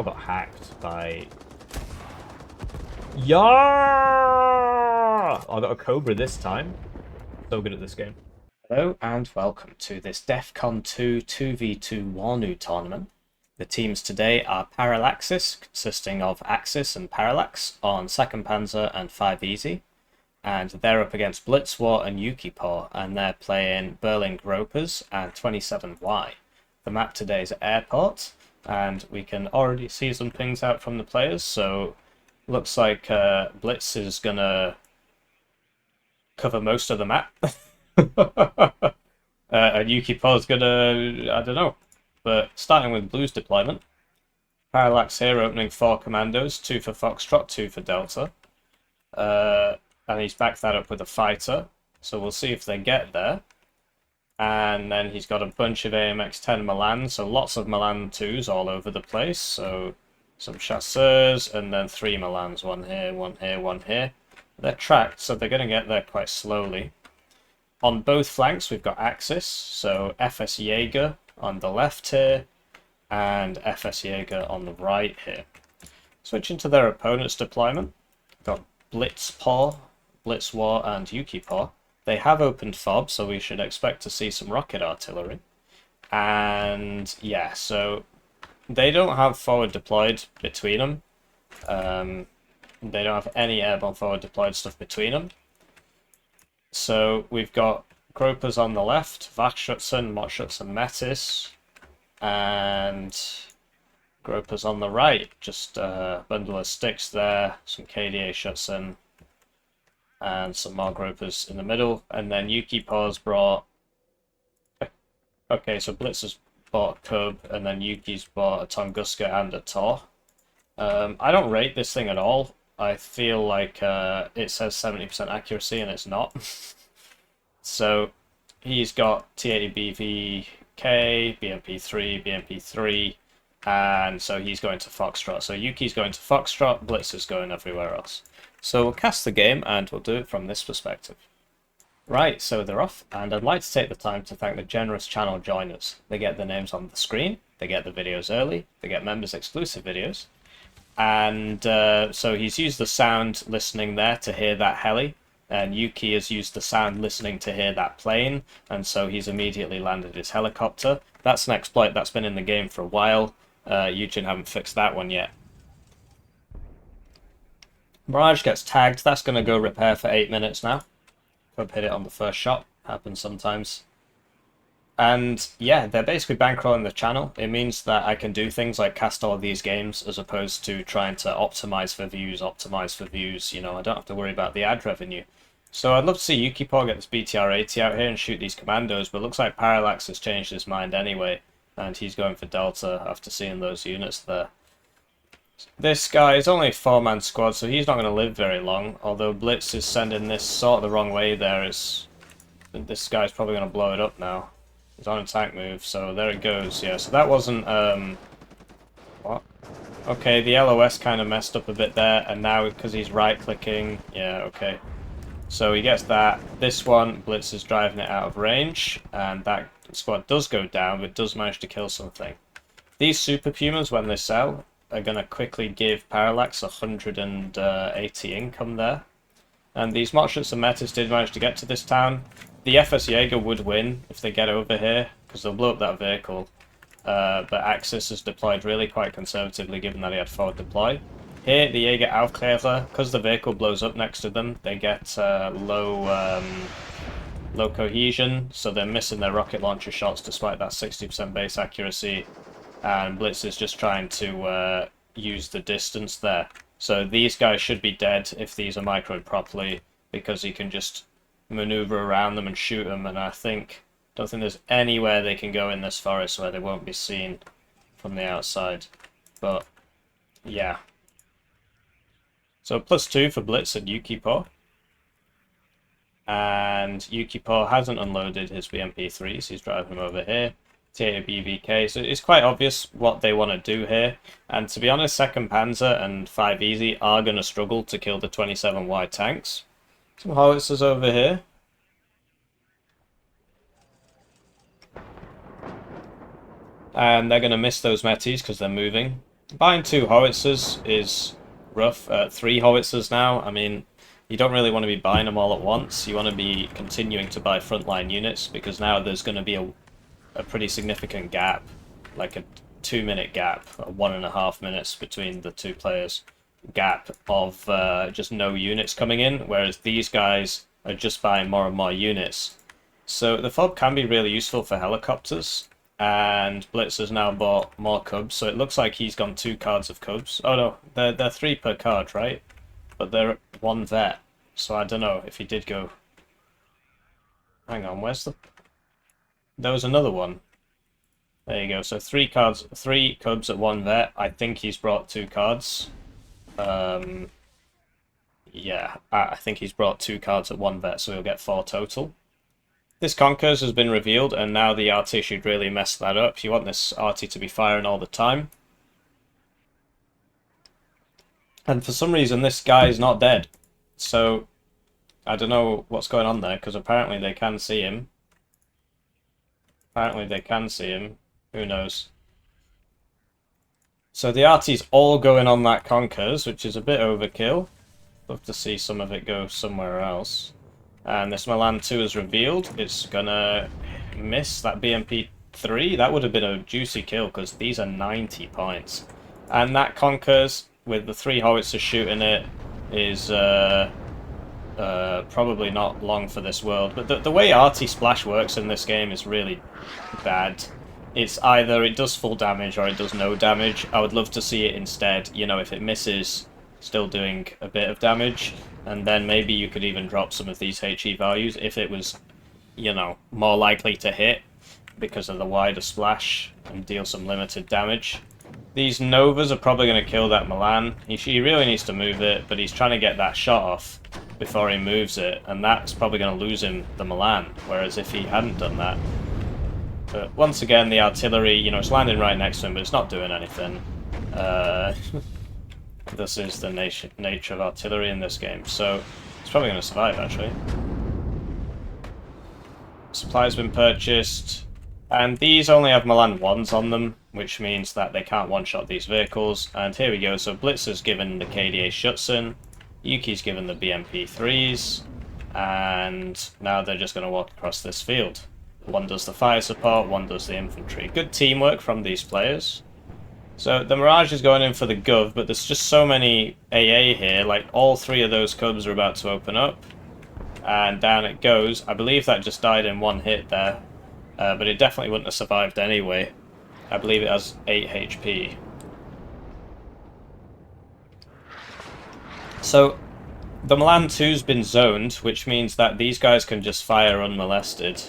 I got hacked by... Yeah! I got a Cobra this time. So good at this game. Hello and welcome to this DEF CON 2 2v2 Warno tournament. The teams today are Parallaxis, consisting of Axis and Parallax on 2nd Panzer and 5 Easy. And they're up against Blitz-War and YukiPaw, and they're playing Berlin Gropers and 27Y. The map today is Airport, and we can already see some pings out from the players, so looks like Blitz is gonna cover most of the map. And YukiPaw is gonna, I don't know, but starting with Blue's deployment. Parallax here opening 4 commandos, 2 for Foxtrot, 2 for Delta. And he's backed that up with a fighter, so we'll see if they get there. And then he's got a bunch of AMX-10 Milan, so lots of Milan 2s all over the place. So some chasseurs, and then 3 Milans, one here, one here, one here. They're tracked, so they're going to get there quite slowly. On both flanks, we've got Axis, so FS Jaeger on the left here, and FS Jaeger on the right here. Switching to their opponent's deployment, we've got BlitzPaw, Blitz-War, and YukiPaw. They have opened FOB, so we should expect to see some rocket artillery. And yeah, so they don't have forward deployed between them. They don't have any airborne forward deployed stuff between them. So we've got Gropers on the left, Wachschutzen, Mottschutzen, Metis, and Gropers on the right. Just a bundle of sticks there, some KDA Schutzen, and some more Gropers in the middle. And then YukiPaw's brought... Okay, so Blitz has bought a Cub, and then Yuki's bought a Tunguska and a Tor. I don't rate this thing at all. I feel like it says 70% accuracy, and it's not. So he's got T80BVK, BMP3, BMP3, and so he's going to Foxtrot. So Yuki's going to Foxtrot, Blitz is going everywhere else. So we'll cast the game, and we'll do it from this perspective. Right, so they're off, and I'd like to take the time to thank the generous channel joiners. They get their names on the screen, they get the videos early, they get members exclusive videos, and so he's used the sound listening there to hear that heli, and Yuki has used the sound listening to hear that plane, and so he's immediately landed his helicopter. That's an exploit that's been in the game for a while. Eugen haven't fixed that one yet. Mirage gets tagged. That's going to go repair for 8 minutes now. Could hit it on the first shot. Happens sometimes. And yeah, they're basically bankrolling the channel. It means that I can do things like cast all these games as opposed to trying to optimize for views, you know, I don't have to worry about the ad revenue. So I'd love to see YukiPaw get this BTR-80 out here and shoot these commandos, but it looks like Parallax has changed his mind anyway, and he's going for Delta after seeing those units there. This guy is only a 4-man squad, so he's not going to live very long, although Blitz is sending this sort of the wrong way there. This guy's probably going to blow it up now. He's on a tank move, so there it goes. Yeah, so that wasn't... What? Okay, the LOS kind of messed up a bit there, and now because he's right-clicking... Yeah, okay. So he gets that. This one, Blitz is driving it out of range, and that squad does go down, but does manage to kill something. These Super Pumas, when they sell, are going to quickly give Parallax 180 income there. And these Mottschutzen and Metis did manage to get to this town. The FS Jaeger would win if they get over here, because they'll blow up that vehicle. But Axis is deployed really quite conservatively, given that he had forward deploy. Here, the Jaeger Aufklärer, because the vehicle blows up next to them, they get low cohesion, so they're missing their rocket launcher shots despite that 60% base accuracy. And Blitz is just trying to use the distance there. So these guys should be dead if these are microed properly, because he can just maneuver around them and shoot them, and don't think there's anywhere they can go in this forest where they won't be seen from the outside. But yeah. So +2 for Blitz and YukiPaw. And YukiPaw hasn't unloaded his BMP3s, he's driving them over here. TERMINATOR, so it's quite obvious what they want to do here. And to be honest, 2nd Panzer and 5 Easy are going to struggle to kill the 27Y tanks. Some howitzers over here. And they're going to miss those Metis because they're moving. Buying 2 howitzers is rough. 3 howitzers now, I mean, you don't really want to be buying them all at once. You want to be continuing to buy frontline units, because now there's going to be a pretty significant gap, like a 2-minute gap, 1.5 minutes between the 2 players gap of just no units coming in, whereas these guys are just buying more and more units. So the fob can be really useful for helicopters, and Blitz has now bought more cubs, so it looks like he's gone 2 cards of cubs. Oh no, they're 3 per card, right? But they're 1 vet, so I don't know if he did go... Hang on, where's the... There was another one. There you go, so 3 cards, 3 cubs at 1 vet. I think he's brought 2 cards. Yeah, I think he's brought 2 cards at 1 vet, so he'll get 4 total. This Conkers has been revealed, and now the RT should really mess that up. You want this RT to be firing all the time. And for some reason, this guy is not dead. So, I don't know what's going on there, because apparently they can see him. Apparently they can see him. Who knows? So the RT's all going on that Conkers, which is a bit overkill. Love to see some of it go somewhere else. And this Milan 2 is revealed. It's gonna miss that BMP 3. That would have been a juicy kill, because these are 90 points. And that Conkers, with the 3 howitzers shooting it, is probably not long for this world. But the way RT Splash works in this game is really bad. It's either it does full damage or it does no damage. I would love to see it instead, you know, if it misses, still doing a bit of damage, and then maybe you could even drop some of these HE values if it was, you know, more likely to hit because of the wider splash and deal some limited damage. These Novas are probably going to kill that Milan. He really needs to move it, but he's trying to get that shot off before he moves it, and that's probably going to lose him the Milan, whereas if he hadn't done that... But once again, the artillery, you know, it's landing right next to him, but it's not doing anything. This is the nature of artillery in this game, so it's probably going to survive, actually. Supplies been purchased, and these only have Milan 1s on them, which means that they can't one-shot these vehicles. And here we go, so Blitz has given the KDA Schutzen, Yuki's given the BMP 3s, and now they're just going to walk across this field. One does the fire support, one does the infantry. Good teamwork from these players. So the Mirage is going in for the Gov, but there's just so many AA here, like all 3 of those cubs are about to open up. And down it goes. I believe that just died in 1 hit there, but it definitely wouldn't have survived anyway. I believe it has 8 HP. So the Milan 2's been zoned, which means that these guys can just fire unmolested.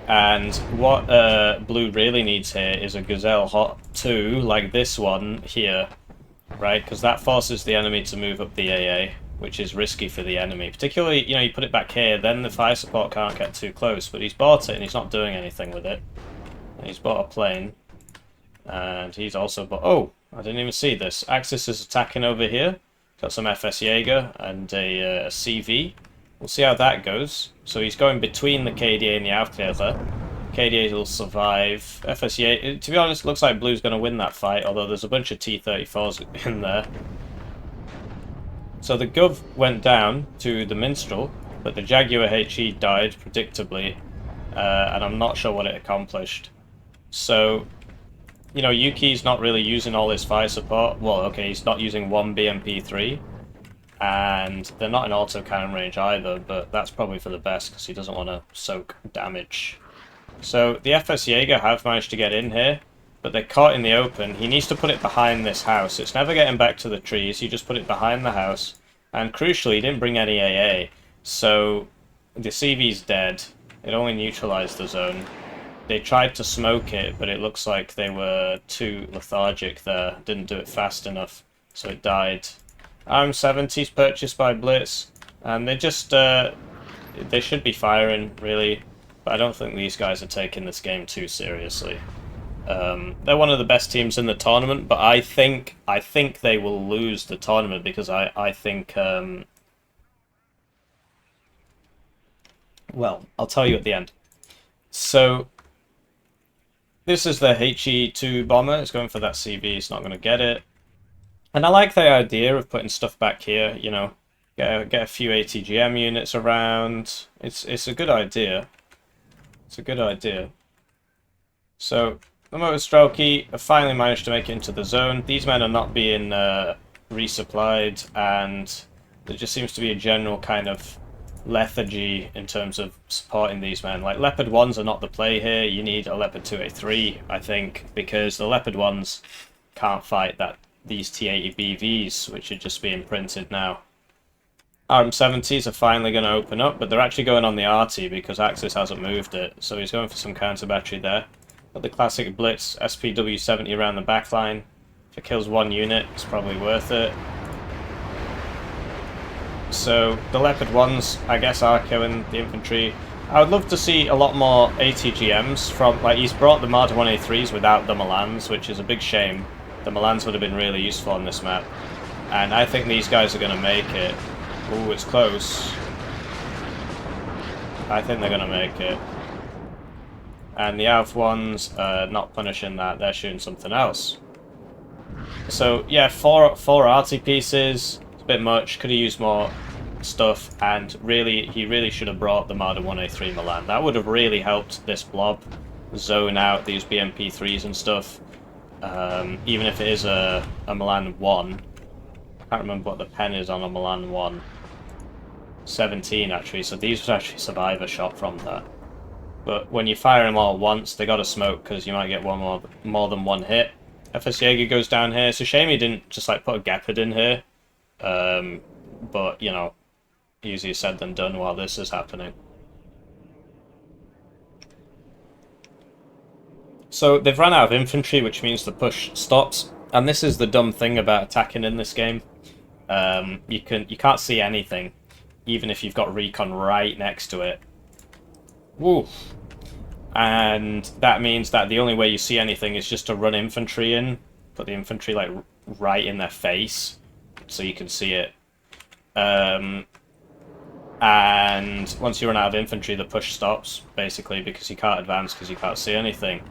And what Blue really needs here is a Gazelle Hot 2, like this one here, right? Because that forces the enemy to move up the AA, which is risky for the enemy. Particularly, you know, you put it back here, then the fire support can't get too close. But he's bought it and he's not doing anything with it. And he's bought a plane. And he's also bought... Oh, I didn't even see this. Axis is attacking over here. Got some FS Jaeger and a CV. We'll see how that goes. So he's going between the KDA and the Aufklärer. KDA will survive. FS Jaeger... To be honest, looks like Blue's going to win that fight, although there's a bunch of T-34s in there. So the Gov went down to the Minstrel, but the Jaguar HE died, predictably, and I'm not sure what it accomplished. So, you know, Yuki's not really using all his fire support. Well, okay, he's not using 1 BMP3, and they're not in autocannon range either, but that's probably for the best, because he doesn't want to soak damage. So the FS Jaeger have managed to get in here, but they're caught in the open. He needs to put it behind this house. It's never getting back to the trees. You just put it behind the house. And crucially, he didn't bring any AA. So the CV's dead. It only neutralized the zone. They tried to smoke it, but it looks like they were too lethargic there. Didn't do it fast enough, so it died. RM70's purchased by Blitz. And they just... they should be firing, really. But I don't think these guys are taking this game too seriously. They're one of the best teams in the tournament, but I think they will lose the tournament because I think well, I'll tell you at the end. So This is the HE2 bomber. It's going for that CV. It's not going to get it. And I like the idea of putting stuff back here, you know, get a few ATGM units around. It's a good idea. It's a good idea. So, the motor strokey have finally managed to make it into the zone. These men are not being resupplied, and there just seems to be a general kind of lethargy in terms of supporting these men. Like, Leopard 1s are not the play here. You need a Leopard 2A3, I think, because the Leopard 1s can't fight these T80 BVs, which are just being printed now. RM70s are finally going to open up, but they're actually going on the RT because Axis hasn't moved it, so he's going for some counter battery there. Got the classic Blitz SPW70 around the back line. If it kills one unit, it's probably worth it. So the Leopard 1s, I guess, are killing the infantry. I would love to see a lot more ATGMs from, like, he's brought the Marder 1A3s without the Milans, which is a big shame. The Milans would have been really useful on this map. And I think these guys are going to make it. Ooh, it's close. I think they're going to make it. And the Alf 1s are not punishing that, they're shooting something else. So, yeah, four RT pieces. It's a bit much, could have used more stuff, and really, he really should have brought the Marder 1A3 Milan. That would have really helped this blob zone out these BMP3s and stuff. Even if it is a Milan 1. I can't remember what the pen is on a Milan 1. 17 actually, so these would actually survive a shot from that. But when you fire them all at once, they gotta smoke because you might get more than one hit. FS Jaeger goes down here. It's a shame he didn't just like put a Gepard in here. But you know, easier said than done while this is happening. So they've run out of infantry, which means the push stops. And this is the dumb thing about attacking in this game. You can't see anything, even if you've got recon right next to it. Woo! And that means that the only way you see anything is just to run infantry in, put the infantry like right in their face, so you can see it. And once you run out of infantry, the push stops, basically, because you can't advance because you can't see anything.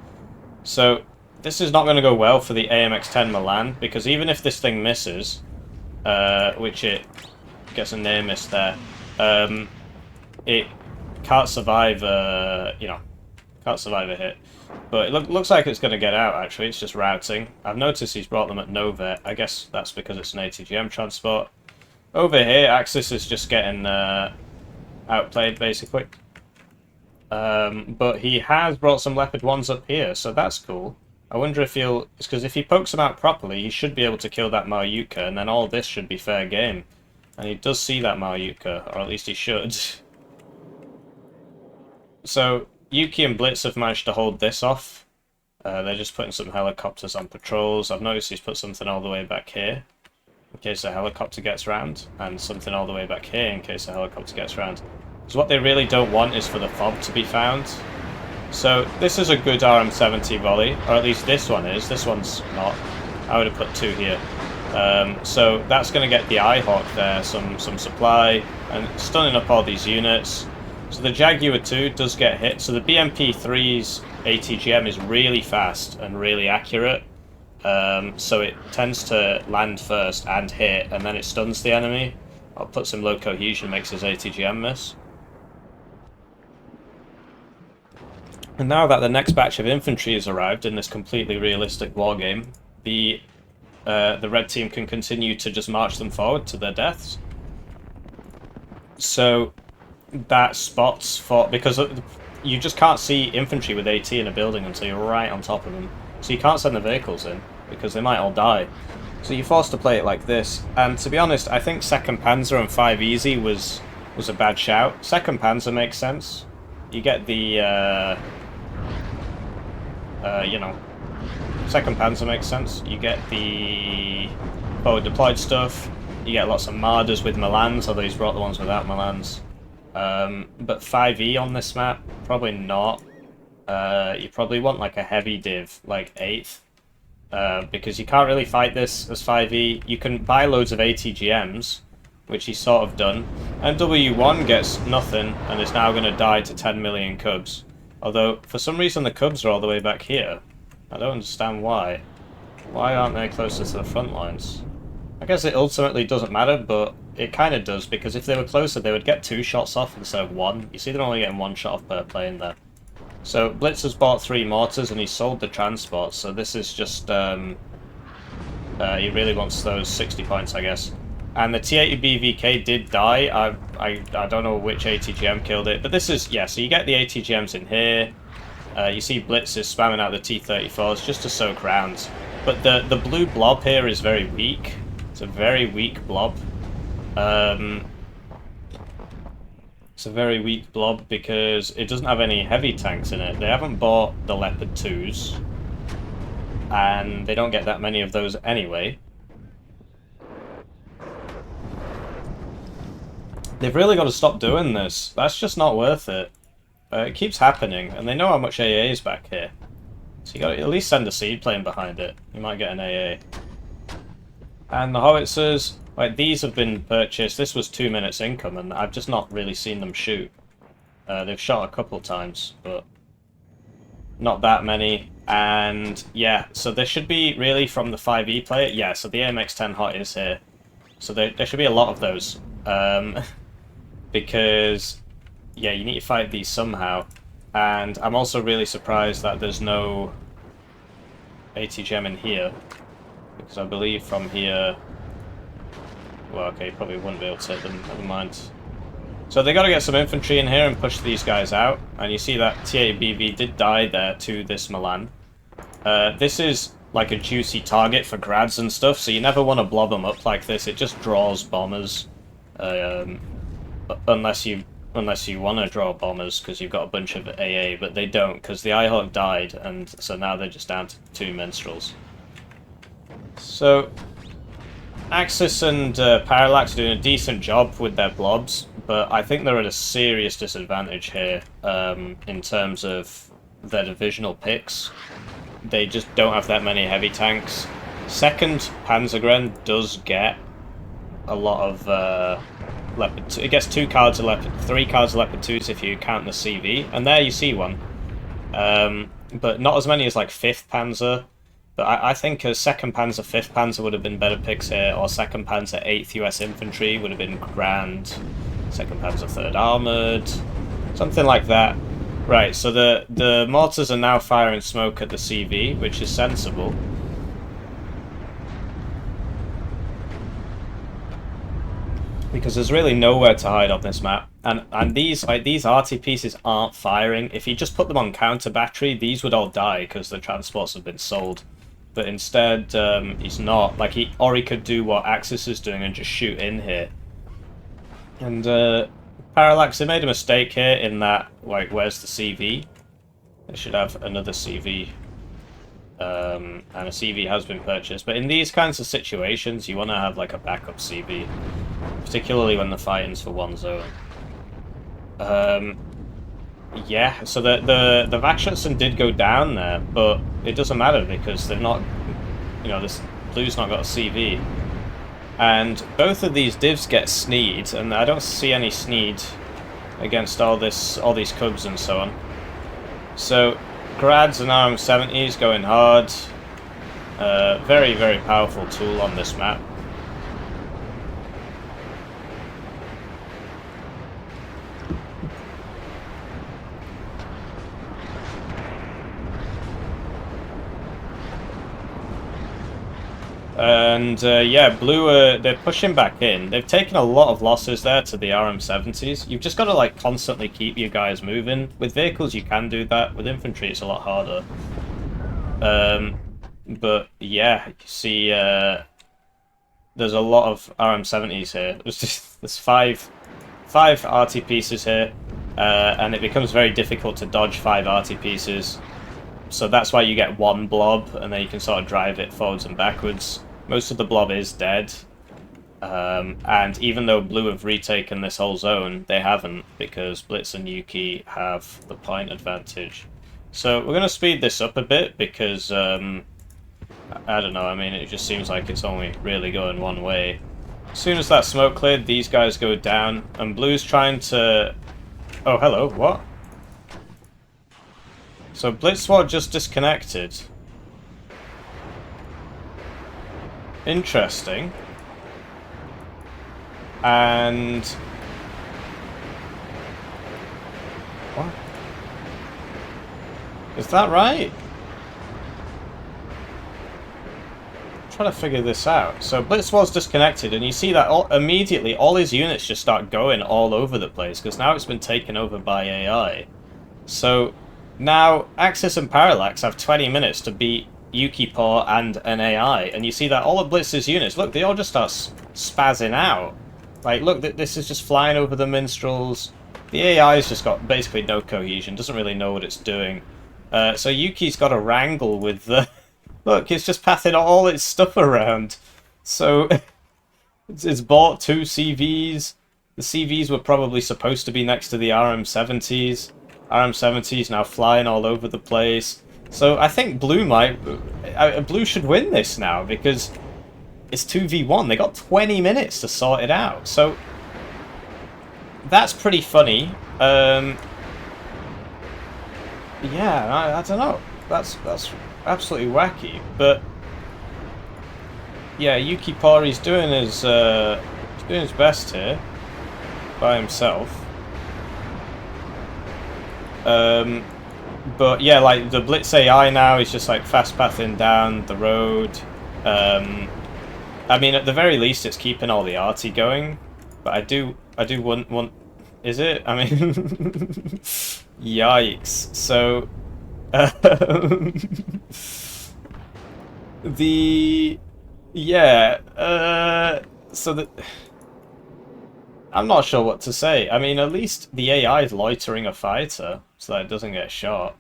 So this is not going to go well for the AMX-10 Milan, because even if this thing misses, which it gets a near miss there, it can't survive, can't survive a hit. But it looks like it's going to get out, actually. It's just routing. I've noticed he's brought them at no vet. I guess that's because it's an ATGM transport. Over here, Axis is just getting outplayed, basically. But he has brought some Leopard 1s up here, so that's cool. I wonder if he'll... It's because if he pokes them out properly, he should be able to kill that Maryuka, and then all this should be fair game. And he does see that Maryuka, or at least he should. So, Yuki and Blitz have managed to hold this off. They're just putting some helicopters on patrols. I've noticed he's put something all the way back here, in case a helicopter gets round, and something all the way back here in case a helicopter gets round. So what they really don't want is for the fob to be found. So this is a good RM70 volley, or at least this one is. This one's not. I would have put two here. So that's going to get the Eyehawk there, some supply, and stunning up all these units. So the Jaguar 2 does get hit. So the BMP3's ATGM is really fast and really accurate. So it tends to land first and hit, and then it stuns the enemy. I'll put some low cohesion, makes his ATGM miss. And now that the next batch of infantry has arrived in this completely realistic wargame, the red team can continue to just march them forward to their deaths. So that spots for... because you just can't see infantry with AT in a building until you're right on top of them. So you can't send the vehicles in, because they might all die. So you're forced to play it like this. And to be honest, I think 2nd Panzer and 5 Easy was a bad shout. 2nd Panzer makes sense. You get the... 2nd Panzer makes sense. You get the forward deployed stuff. You get lots of Marders with Milans, although he's brought the ones without Milans. But 5E on this map, probably not. You probably want like a heavy div, like 8th. Because you can't really fight this as 5E. You can buy loads of ATGMs, which he's sort of done. And W1 gets nothing, and is now going to die to 10 million cubs. Although, for some reason the Cubs are all the way back here. I don't understand why. Why aren't they closer to the front lines? I guess it ultimately doesn't matter, but it kind of does, because if they were closer, they would get 2 shots off instead of 1. You see they're only getting 1 shot off per plane there. So, Blitz has bought 3 mortars, and he sold the transport, so this is just, he really wants those 60 points, I guess. And the T-80BVK did die. I don't know which ATGM killed it, but this is, yeah, so you get the ATGMs in here. You see Blitz is spamming out the T-34s just to soak rounds. But the blue blob here is very weak. It's a very weak blob. It's a very weak blob because it doesn't have any heavy tanks in it. They haven't bought the Leopard 2s. And they don't get that many of those anyway. They've really got to stop doing this. That's just not worth it. It keeps happening, and they know how much AA is back here. So you got to at least send a seaplane behind it. You might get an AA. And the howitzers, like, these have been purchased. This was 2 minutes income, and I've just not really seen them shoot. They've shot a couple times, but not that many. And yeah, so there should be really from the 5E player. Yeah, so the AMX-10 Hot is here. So there should be a lot of those. Because, yeah, you need to fight these somehow. And I'm also really surprised that there's no ATGM in here. Because I believe from here... Well, okay, you probably wouldn't be able to hit them, never mind. So they got to get some infantry in here and push these guys out. And you see that T-80BV did die there to this Milan. This is like a juicy target for grads and stuff, so you never want to blob them up like this. It just draws bombers. Unless you want to draw bombers because you've got a bunch of AA, but they don't because the Ihawk died, and so now they're just down to 2 minstrels. So Axis and Parallax are doing a decent job with their blobs, but I think they're at a serious disadvantage here in terms of their divisional picks. They just don't have that many heavy tanks. Second Panzergren does get a lot of Leopard 2. It gets 2 cards of Leopard, 3 cards of Leopard 2s if you count the CV, and there you see one. But not as many as like 5th Panzer. But I think a 2nd Panzer, 5th Panzer would have been better picks here, or 2nd Panzer, 8th US Infantry would have been grand. 2nd Panzer, 3rd Armoured, something like that. Right, so the mortars are now firing smoke at the CV, which is sensible. Because there's really nowhere to hide on this map. And these RT pieces aren't firing. If you just put them on counter battery, these would all die because the transports have been sold. But instead, he's not. Like, he could do what Axis is doing and just shoot in here. And Parallax, they made a mistake here in that, like, where's the CV? They should have another CV. And a CV has been purchased. But in these kinds of situations, you want to have, like, a backup CV. Particularly when the fighting's for one zone. Yeah, so the Vakshutsen did go down there, but it doesn't matter because they're not, you know, this blue's not got a CV. And both of these divs get sneed, and I don't see any sneed against all these Cubs and so on. So grads and RM70s going hard. Very, very powerful tool on this map. And yeah, blue, they're pushing back in. They've taken a lot of losses there to the RM70s. You've just got to like constantly keep your guys moving. With vehicles you can do that. With infantry it's a lot harder. But yeah, you see there's a lot of RM70s here. There's five RT pieces here. And it becomes very difficult to dodge 5 RT pieces. So that's why you get 1 blob, and then you can sort of drive it forwards and backwards. Most of the blob is dead. And even though blue have retaken this whole zone, they haven't, because Blitz and Yuki have the point advantage. So we're going to speed this up a bit, because, I don't know, I mean, it just seems like it's only really going one way. As soon as that smoke cleared, these guys go down, and blue's trying to... Oh, hello, what? So Blitz-War just disconnected. Interesting. And... what? Is that right? I'm trying to figure this out. So Blitz-War's disconnected, and you see that immediately all his units just start going all over the place, because now it's been taken over by AI. So now Axis and Parallax have 20 minutes to beat YukiPaw and an AI, and you see that all of Blitz's units, look, they all just start spazzing out. Like, look, this is just flying over the minstrels. The AI's just got basically no cohesion, doesn't really know what it's doing. So Yuki's got a wrangle with the... look, it's just pathing all its stuff around. So it's bought 2 CVs. The CVs were probably supposed to be next to the RM70s. RM70s now flying all over the place. So I think Blue Blue should win this now, because it's 2v1. They got 20 minutes to sort it out. So that's pretty funny. Yeah, I don't know. That's absolutely wacky. But yeah, YukiPaw, he's doing his best here by himself. But yeah, like the Blitz AI now is just like fast pathing down the road. I mean, at the very least, it's keeping all the arty going. But I do want. Is it? I mean, yikes. So, so the. I'm not sure what to say. I mean, at least the AI is loitering a fighter, so that it doesn't get shot.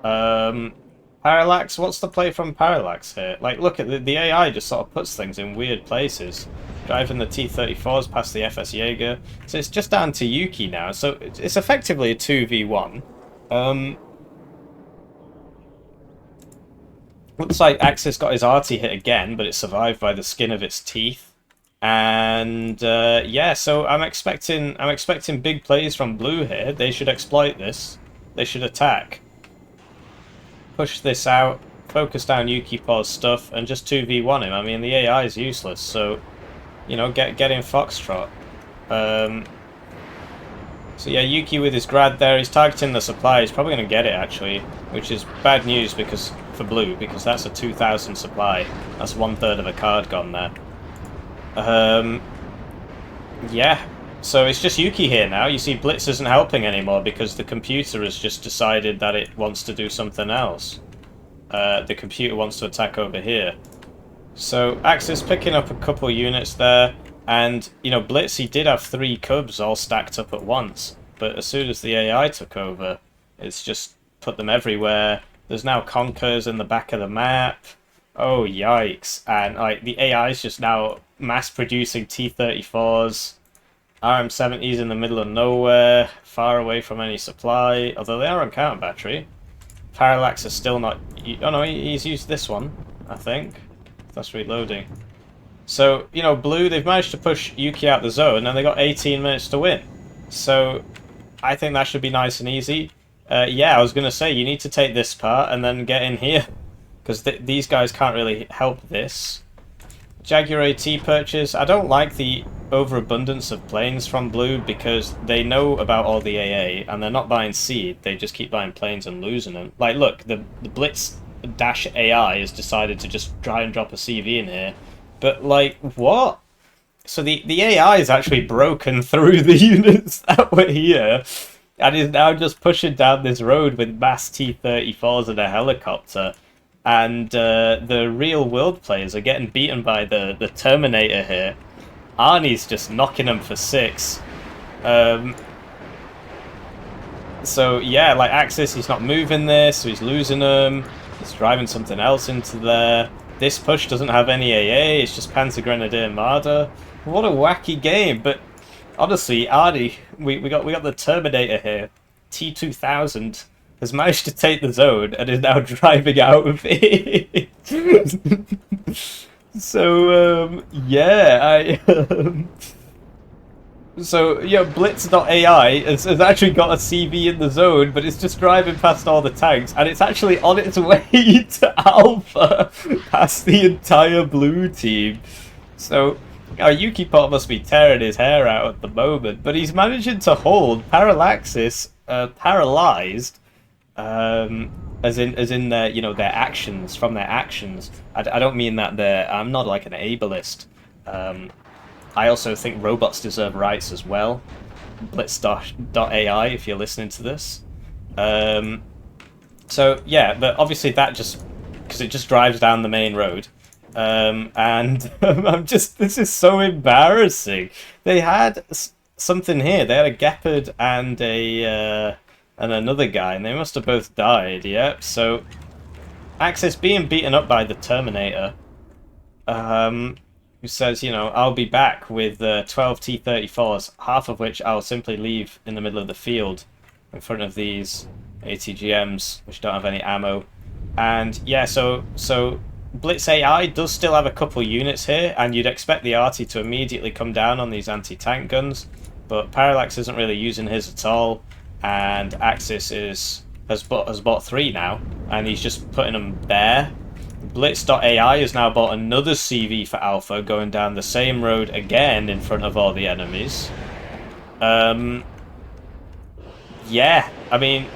Parallax, what's the play from Parallax here? Like, look at the AI just sort of puts things in weird places. Driving the T-34s past the FS Jaeger. So it's just down to Yuki now. So it's effectively a 2v1. Looks like Axis got his arty hit again, but it survived by the skin of its teeth. And yeah, so I'm expecting big plays from Blue here. They should exploit this. They should attack. Push this out, focus down YukiPaw's stuff, and just 2v1 him. I mean, the AI is useless, so, you know, get in Foxtrot. So yeah, Yuki with his grad there, he's targeting the supply. He's probably going to get it, actually, which is bad news for Blue, because that's a 2,000 supply. That's 1/3 of a card gone there. Yeah, so it's just Yuki here now. You see Blitz isn't helping anymore because the computer has just decided that it wants to do something else. The computer wants to attack over here. So Axis picking up a couple units there, and, you know, Blitz, he did have 3 cubs all stacked up at once, but as soon as the AI took over, it's just put them everywhere. There's now Conkers in the back of the map. Oh, yikes. And, like, the AI is just now mass-producing T-34s. RM70s in the middle of nowhere, far away from any supply, although they are on counter battery. Parallax is still not... oh no, he's used this one, I think. That's reloading. So, you know, Blue, they've managed to push Yuki out the zone, and they got 18 minutes to win. So, I think that should be nice and easy. Yeah, I was going to say, you need to take this part and then get in here, because these guys can't really help this. Jaguar AT purchase. I don't like the overabundance of planes from Blue because they know about all the AA and they're not buying seed. They just keep buying planes and losing them. Like, look, the Blitz Dash AI has decided to just try and drop a CV in here. But, like, what? So the AI is actually broken through the units that were here and is now just pushing down this road with mass T-34s and a helicopter. And the real world players are getting beaten by the Terminator here. Arnie's just knocking them for 6. So yeah, like Axis, he's not moving this, so he's losing them. He's driving something else into there. This push doesn't have any AA, it's just Panzer Grenadier Marder. What a wacky game, but honestly, Arnie, we got the Terminator here. T-2000. Has managed to take the zone and is now driving out of it. So, yeah, So, yeah, Blitz.ai has actually got a CV in the zone, but it's just driving past all the tanks, and it's actually on its way to Alpha, past the entire blue team. So, YukiPaw must be tearing his hair out at the moment, but he's managing to hold Parallaxis paralyzed, as in their their actions from their actions. I don't mean that I'm not like an ableist. I also think robots deserve rights as well. Blitz.ai, if you're listening to this. So yeah, but obviously that just because it just drives down the main road. And this is so embarrassing. They had something here. They had a Gepard and another guy, and they must have both died. Yep. So Axis being beaten up by the Terminator. Who says, I'll be back with 12 T-34s, half of which I'll simply leave in the middle of the field in front of these ATGMs, which don't have any ammo. And yeah, so Blitz AI does still have a couple units here, and you'd expect the arty to immediately come down on these anti-tank guns, but Parallax isn't really using his at all, and Axis has bought 3 now, and he's just putting them there. Blitz.ai has now bought another CV for Alpha, going down the same road again in front of all the enemies. Yeah, I mean,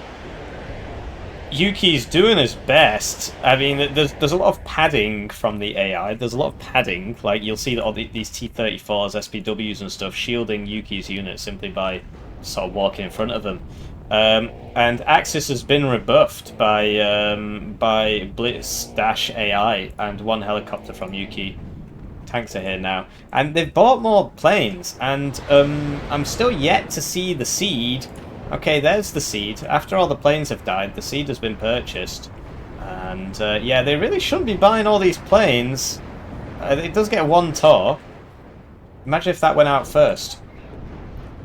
Yuki's doing his best. I mean, there's a lot of padding from the AI. There's a lot of padding. Like, you'll see that all these T-34s, SPWs and stuff shielding Yuki's unit simply by sort of walking in front of them. And Axis has been rebuffed by Blitz-AI and 1 helicopter from Yuki. Tanks are here now. And they've bought more planes, and I'm still yet to see the seed. Okay, there's the seed. After all the planes have died, the seed has been purchased. And yeah, they really shouldn't be buying all these planes. It does get 1 TOR. Imagine if that went out first.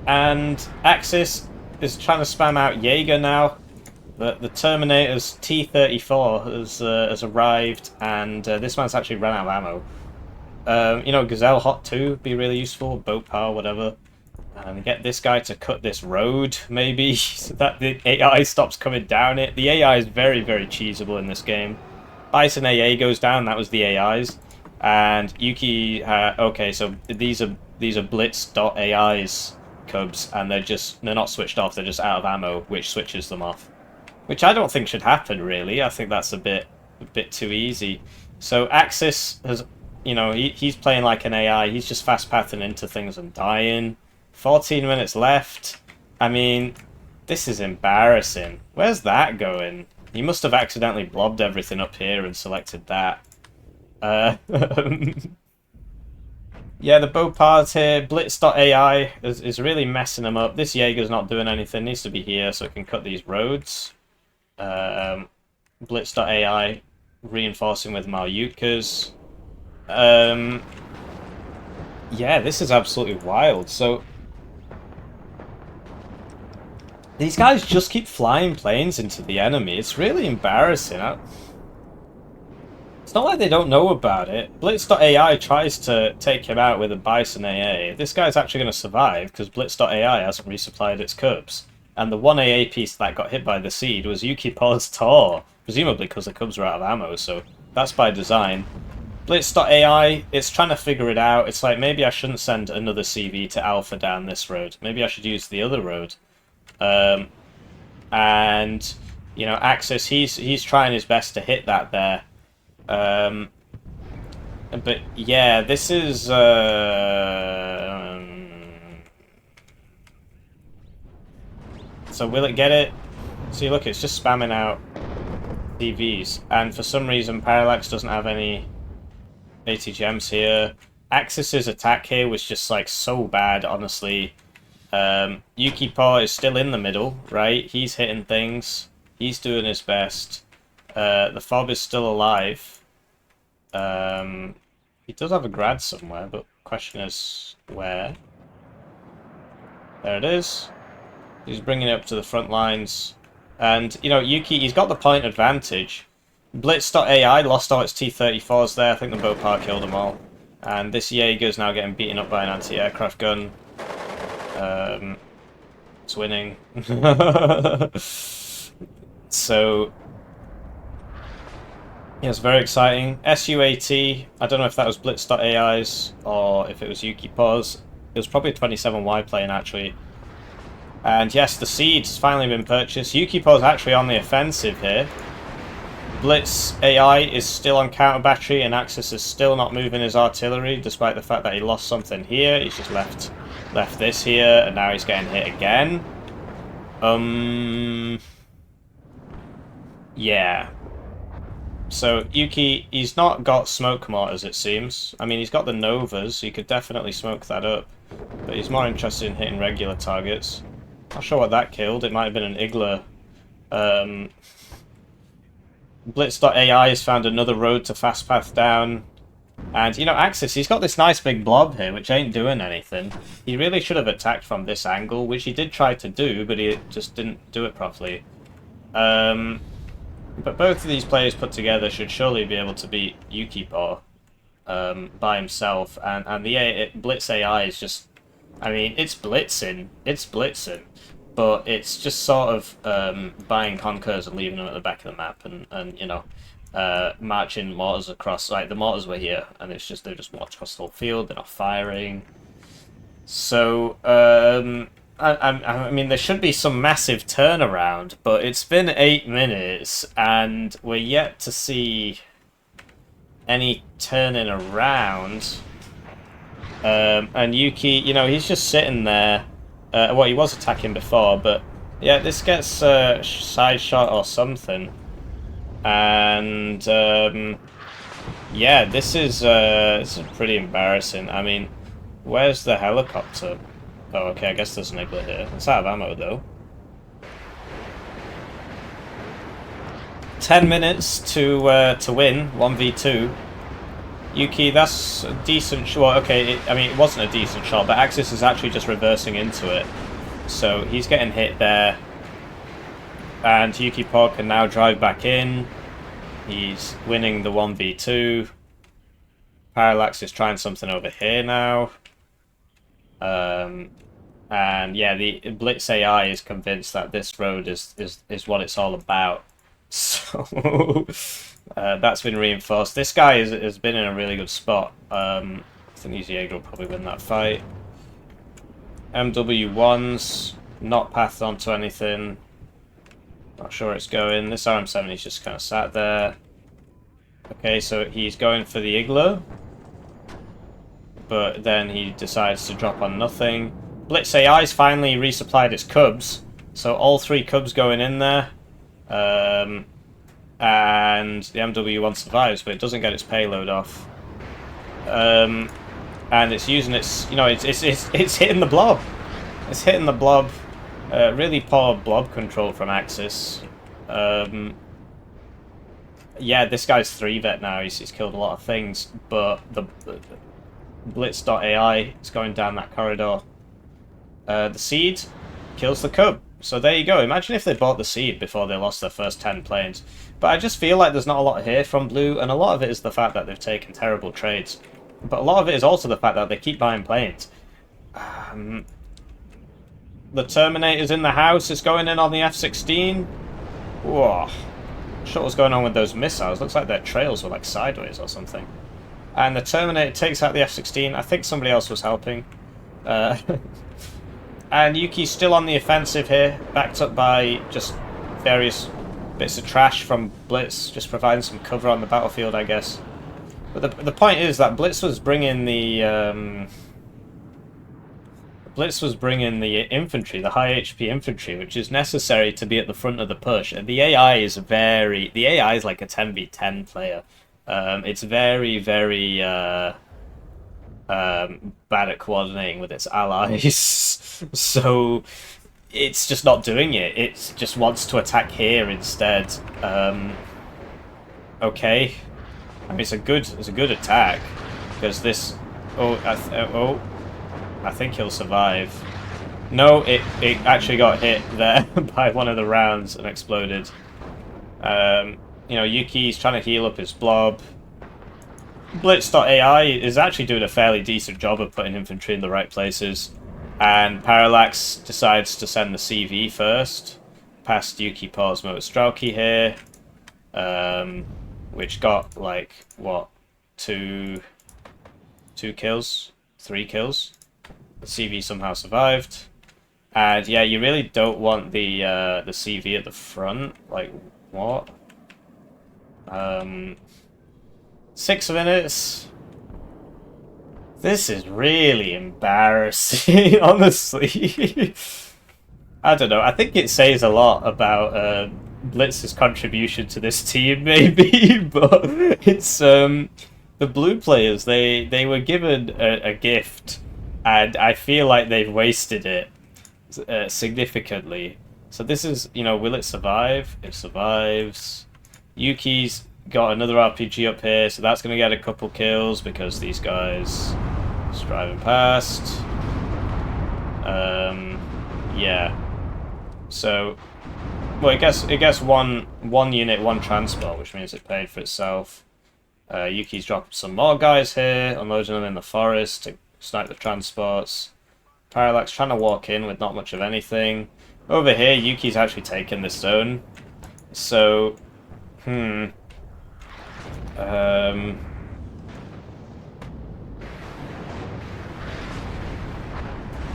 And Axis is trying to spam out Jaeger now. The Terminator's T-34 has arrived, and this one's actually run out of ammo. Gazelle Hot 2 would be really useful, boat power, whatever. And get this guy to cut this road, maybe, so that the AI stops coming down it. The AI is very, very cheesable in this game. Bison AA goes down, that was the AI's. And Yuki, okay, so these are Blitz.AI's cubs, and they're not switched off, they're just out of ammo, which switches them off. Which I don't think should happen, really. I think that's a bit too easy. So Axis has, he's playing like an AI, he's just fast pathing into things and dying. 14 minutes left. I mean, this is embarrassing. Where's that going? He must have accidentally blobbed everything up here and selected that. Yeah, the Bopards here. Blitz.ai is really messing them up. This Jaeger's not doing anything. Needs to be here so it can cut these roads. Blitz.ai reinforcing with Malyutkas. Yeah, this is absolutely wild. So these guys just keep flying planes into the enemy. It's really embarrassing. It's not like they don't know about it. Blitz.ai tries to take him out with a Bison AA. This guy's actually going to survive because Blitz.ai hasn't resupplied its cubs. And the 1 AA piece that got hit by the seed was YukiPaw's TOR, presumably because the cubs were out of ammo, so that's by design. Blitz.ai, it's trying to figure it out. It's like, maybe I shouldn't send another CV to Alpha down this road. Maybe I should use the other road. And, Axis, he's trying his best to hit that there. But yeah, this is so will it get it? See, look, it's just spamming out CVs, and for some reason Parallax doesn't have any ATGMs here. Axis's attack here was just like so bad, honestly. YukiPaw is still in the middle, right? He's hitting things. He's doing his best. The fob is still alive. He does have a grad somewhere, but question is where? There it is. He's bringing it up to the front lines. And, Yuki, he's got the point advantage. Blitz.ai lost all its T-34s there. I think the Bopar killed them all. And this Jaeger's now getting beaten up by an anti-aircraft gun. It's winning. So, yeah, it's very exciting. SUAT, I don't know if that was Blitz.ai's or if it was YukiPaw's. It was probably 27Y playing, actually. And yes, the seed's finally been purchased. YukiPaw's actually on the offensive here. Blitz AI is still on counter battery, and Axis is still not moving his artillery, despite the fact that he lost something here. He's just left this here, and now he's getting hit again. Yeah. So Yuki, he's not got smoke mortars, it seems. I mean, he's got the Novas. He could definitely smoke that up, but he's more interested in hitting regular targets. Not sure what that killed. It might have been an Igla. Blitz.ai has found another road to fast path down. And, you know, Axis, he's got this nice big blob here, which ain't doing anything. He really should have attacked from this angle, which he did try to do, but he just didn't do it properly. But both of these players put together should surely be able to beat YukiPaw by himself. And the Blitz AI is just... I mean, it's blitzing. It's blitzing. But it's just sort of buying Conkers and leaving them at the back of the map, and you know, marching mortars across. Like, the mortars were here, and it's just they're just marching across the whole field. They're not firing. So I mean, there should be some massive turnaround, but it's been 8 minutes, and we're yet to see any turning around. And Yuki, you know, he's just sitting there. Well, he was attacking before, but yeah, this gets side shot or something, and yeah, this is pretty embarrassing. I mean, where's the helicopter? Oh, okay, I guess there's an Igla here. It's out of ammo though. 10 minutes to win 1v2. Yuki, that's a decent... Well, okay, I mean, it wasn't a decent shot, but Axis is actually just reversing into it. So he's getting hit there. And YukiPaw can now drive back in. He's winning the 1v2. Parallax is trying something over here now. And yeah, the Blitz AI is convinced that this road is what it's all about. So... that's been reinforced. This guy has been in a really good spot. I think Easy will probably win that fight. MW1's not pathed onto anything. Not sure where it's going. This RM70's just kind of sat there. Okay, so he's going for the Igla. But then he decides to drop on nothing. Blitz AI's finally resupplied its Cubs. So all 3 Cubs going in there. And the MW1 survives, but it doesn't get its payload off. And it's using its, you know, it's hitting the blob. It's hitting the blob. Really poor blob control from Axis. Yeah, this guy's 3-vet now. He's killed a lot of things, but the Blitz.ai is going down that corridor. The seed kills the Cub. So there you go. Imagine if they bought the seed before they lost their first 10 planes. But I just feel like there's not a lot here from Blue, and a lot of it is the fact that they've taken terrible trades. But a lot of it is also the fact that they keep buying planes. The Terminator's in the house. It's going in on the F-16. Whoa. Not sure what's going on with those missiles. Looks like their trails were like sideways or something. And the Terminator takes out the F-16. I think somebody else was helping. And Yuki's still on the offensive here, backed up by just various bits of trash from Blitz, just providing some cover on the battlefield, I guess. But the point is that Blitz was bringing the infantry, the high HP infantry, which is necessary to be at the front of the push. And the AI is like a 10v10 player. It's very, very bad at coordinating with its allies. So it's just not doing it. It just wants to attack here instead. Okay, I mean, it's a good attack because this. I think he'll survive. No, it actually got hit there by one of the rounds and exploded. You know, Yuki's trying to heal up his blob. Blitz.ai is actually doing a fairly decent job of putting infantry in the right places. And Parallax decides to send the CV first, past YukiPaw's Motostrelki here, which got like what, two kills, 3 kills. The CV somehow survived, and yeah, you really don't want the CV at the front. Like what? 6 minutes. This is really embarrassing, honestly. I don't know. I think it says a lot about Blitz's contribution to this team, maybe, but it's the blue players. They were given a gift, and I feel like they've wasted it significantly. So this is, will it survive? It survives. Yuki's got another RPG up here, so that's going to get a couple kills because these guys just driving past. Yeah. So, well, it gets one unit, 1 transport, which means it paid for itself. Yuki's dropped some more guys here, unloading them in the forest to snipe the transports. Parallax trying to walk in with not much of anything. Over here, Yuki's actually taken this zone. So,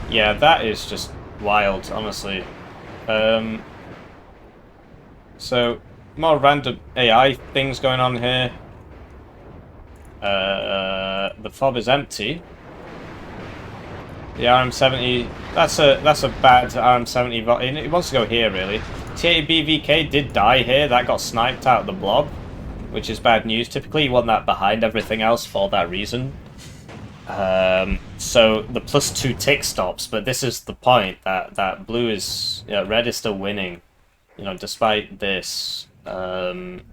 yeah, that is just wild, honestly. So, more random AI things going on here. The fob is empty. The RM70, that's a bad RM70. It wants to go here, really. TABVK did die here. That got sniped out of the blob, which is bad news. Typically, you want that behind everything else for that reason. So the +2 tick stops, but this is the point that blue is, red is still winning. Despite this, like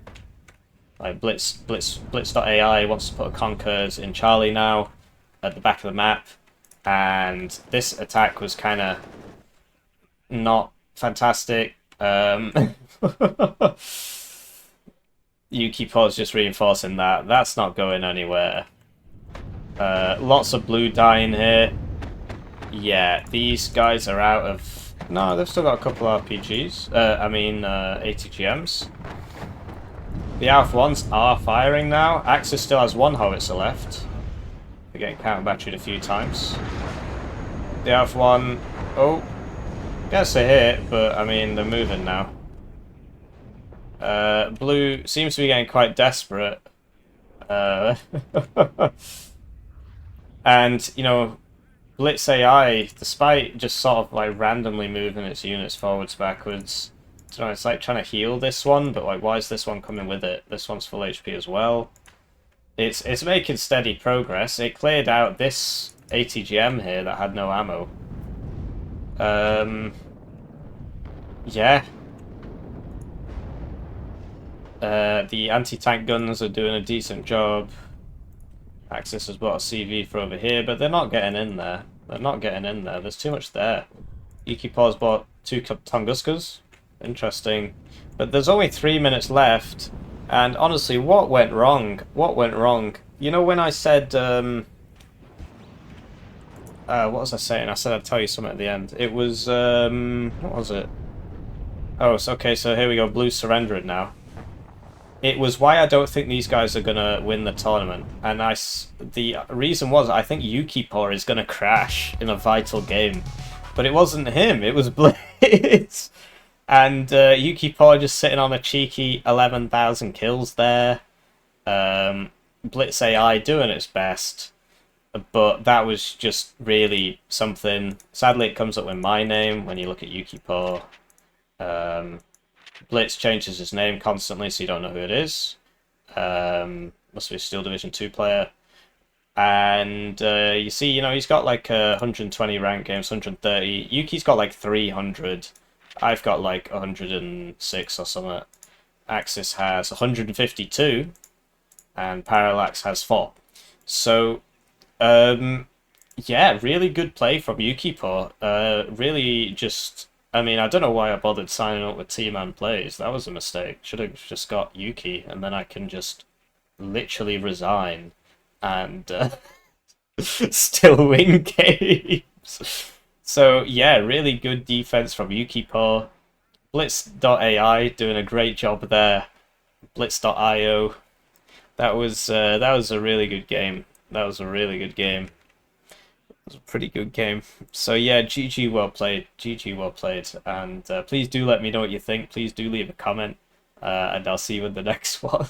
Blitz.ai wants to put a Conkers in Charlie now at the back of the map, and this attack was kind of not fantastic. YukiPaw's just reinforcing that. That's not going anywhere. Lots of blue dying here. Yeah, these guys are out of... No, they've still got a couple RPGs. ATGMs. The Alpha ones are firing now. Axis still has 1 howitzer left. They're getting counter-battered a few times. The Alpha one... Oh, gets a hit, but, they're moving now. Blue seems to be getting quite desperate. And, Blitz AI, despite just sort of like randomly moving its units forwards, backwards, it's like trying to heal this one, but like, why is this one coming with it? This one's full HP as well. It's making steady progress. It cleared out this ATGM here that had no ammo. Yeah. The anti-tank guns are doing a decent job. Axis has bought a CV for over here, but they're not getting in there. They're not getting in there. There's too much there. YukiPaw's bought 2 Tunguskas. Interesting. But there's only 3 minutes left. And honestly, what went wrong? What went wrong? When I said... what was I saying? I said I'd tell you something at the end. It was... what was it? Oh, it's okay, so here we go. Blue's surrendering now. It was why I don't think these guys are going to win the tournament. And the reason was I think YukiPaw is going to crash in a vital game. But it wasn't him, it was Blitz. And YukiPaw just sitting on a cheeky 11,000 kills there. Blitz AI doing its best. But that was just really something. Sadly, it comes up with my name when you look at YukiPaw. Blitz changes his name constantly, so you don't know who it is. Must be a Steel Division 2 player. And you see, he's got like 120 ranked games, 130. Yuki's got like 300. I've got like 106 or something. Axis has 152. And Parallax has 4. So, yeah, really good play from YukiPaw. Really just... I don't know why I bothered signing up with T-Man Plays. That was a mistake. Should have just got Yuki, and then I can just literally resign and still win games. So yeah, really good defense from YukiPaw. Blitz.ai doing a great job there. Blitz.io. That was a really good game. That was a really good game. It was a pretty good game. So yeah, GG well played. GG well played. And please do let me know what you think. Please do leave a comment. And I'll see you in the next one.